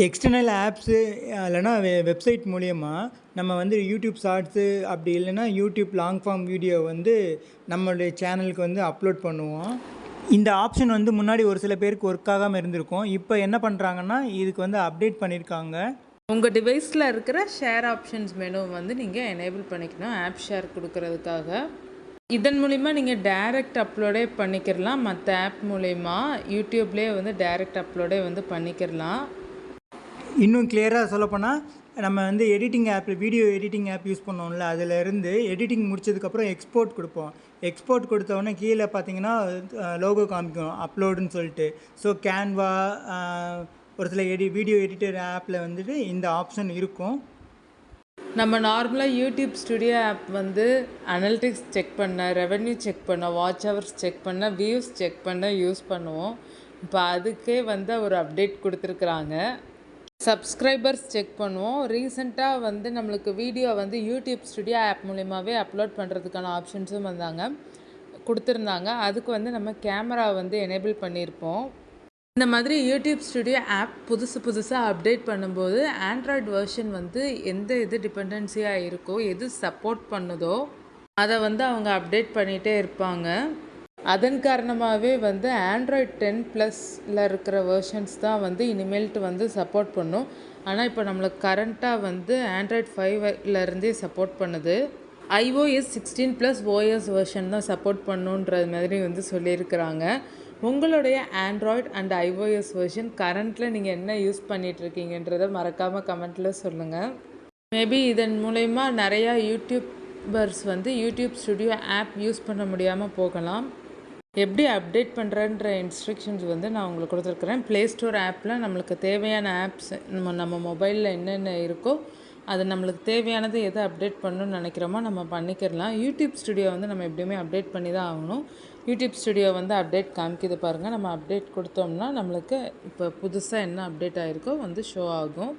External apps இல்லைனா website மூலிமா நம்ம வந்து யூடியூப் ஷார்ட்ஸு அப்படி இல்லைன்னா யூடியூப் லாங் ஃபார்ம் வீடியோ வந்து நம்மளுடைய சேனலுக்கு வந்து அப்லோட் பண்ணுவோம். இந்த ஆப்ஷன் வந்து முன்னாடி ஒரு சில பேருக்கு ஒர்க் ஆகாமல் இருந்திருக்கும். இப்போ என்ன பண்ணுறாங்கன்னா இதுக்கு வந்து அப்டேட் பண்ணியிருக்காங்க. உங்கள் டிவைஸில் இருக்கிற ஷேர் ஆப்ஷன்ஸ் மெனு வந்து நீங்கள் எனேபிள் பண்ணிக்கணும் ஆப் ஷேர் கொடுக்கறதுக்காக. இதன் மூலிமா நீங்கள் டைரக்ட் அப்லோடே பண்ணிக்கிறலாம். மற்ற ஆப் மூலிமா யூடியூப்லேயே வந்து டைரக்ட் அப்லோடே வந்து பண்ணிக்கிறலாம். இன்னும் கிளியராக சொல்லப்போனால் நம்ம வந்து editing app video editing app use பண்ணோம்ல, அதிலேருந்து எடிட்டிங் முடிச்சதுக்கப்புறம் எக்ஸ்போர்ட் கொடுப்போம். எக்ஸ்போர்ட் கொடுத்தோடனே கீழே பார்த்தீங்கன்னா லோகோ காமிக்கும் அப்லோடுன்னு சொல்லிட்டு. ஸோ கேன்வா ஒரு சில வீடியோ எடிட்டர் ஆப்பில் வந்துட்டு இந்த ஆப்ஷன் இருக்கும். நம்ம நார்மலாக யூடியூப் ஸ்டுடியோ ஆப் வந்து அனலிட்டிக்ஸ் செக் பண்ண, ரெவென்யூ செக் பண்ண, வாட்ச் ஹவர்ஸ் செக் பண்ண, வியூஸ் செக் பண்ண யூஸ் பண்ணுவோம். இப்போ அதுக்கே வந்து ஒரு அப்டேட் கொடுத்துருக்குறாங்க. சப்ஸ்கிரைபர்ஸ் செக் பண்ணுவோம். ரீசெண்டாக வந்து நம்மளுக்கு வீடியோ வந்து யூடியூப் ஸ்டுடியோ ஆப் மூலிமாவே அப்லோட் பண்ணுறதுக்கான ஆப்ஷன்ஸும் கொடுத்துருந்தாங்க. அதுக்கு வந்து நம்ம கேமரா வந்து எனேபிள் பண்ணியிருப்போம். இந்த மாதிரி யூடியூப் ஸ்டுடியோ ஆப் புதுசாக அப்டேட் பண்ணும்போது ஆண்ட்ராய்டு வெர்ஷன் வந்து எந்த டிபெண்டன்சியாக இருக்கோ, எது சப்போர்ட் பண்ணுதோ அதை வந்து அவங்க அப்டேட் பண்ணிகிட்டே இருப்பாங்க. அதன் காரணமாகவே வந்து ஆண்ட்ராய்ட் 10+ இருக்கிற வெர்ஷன்ஸ் தான் வந்து இனிமேல்ட்டு வந்து சப்போர்ட் பண்ணும். ஆனால் இப்போ நம்மளுக்கு கரண்ட்டாக வந்து ஆண்ட்ராய்ட் 5 சப்போர்ட் பண்ணுது. iOS 16+ OS வெர்ஷன் தான் சப்போர்ட் பண்ணுன்றது மாதிரி வந்து சொல்லியிருக்கிறாங்க. உங்களுடைய ஆண்ட்ராய்டு அண்ட் iOS வெர்ஷன் கரண்ட்டில் நீங்கள் என்ன யூஸ் பண்ணிகிட்ருக்கீங்கன்றதை மறக்காமல் கமெண்ட்டில் சொல்லுங்கள். மேபி இதன் மூலயமா நிறையா யூடியூபர்ஸ் வந்து யூடியூப் ஸ்டுடியோ ஆப் யூஸ் பண்ண முடியாமல் போகலாம். எப்படி அப்டேட் பண்ணுறன்ற இன்ஸ்ட்ரக்ஷன்ஸ் வந்து நான் உங்களுக்கு கொடுத்துருக்குறேன். ப்ளே ஸ்டோர் ஆப்பில் நம்மளுக்கு தேவையான ஆப்ஸ் நம்ம மொபைலில் என்னென்ன இருக்கோ அது நம்மளுக்கு தேவையானது எதை அப்டேட் பண்ணணும்னு நினைக்கிறோமோ நம்ம பண்ணிக்கிறலாம். யூடியூப் ஸ்டுடியோ வந்து நம்ம எப்படியுமே அப்டேட் பண்ணி தான் ஆகணும். யூடியூப் ஸ்டுடியோ வந்து அப்டேட் காமிக்கிது பாருங்கள். நம்ம அப்டேட் கொடுத்தோம்னா நம்மளுக்கு இப்போ புதுசாக என்ன அப்டேட் ஆகிருக்கோ வந்து ஷோ ஆகும்.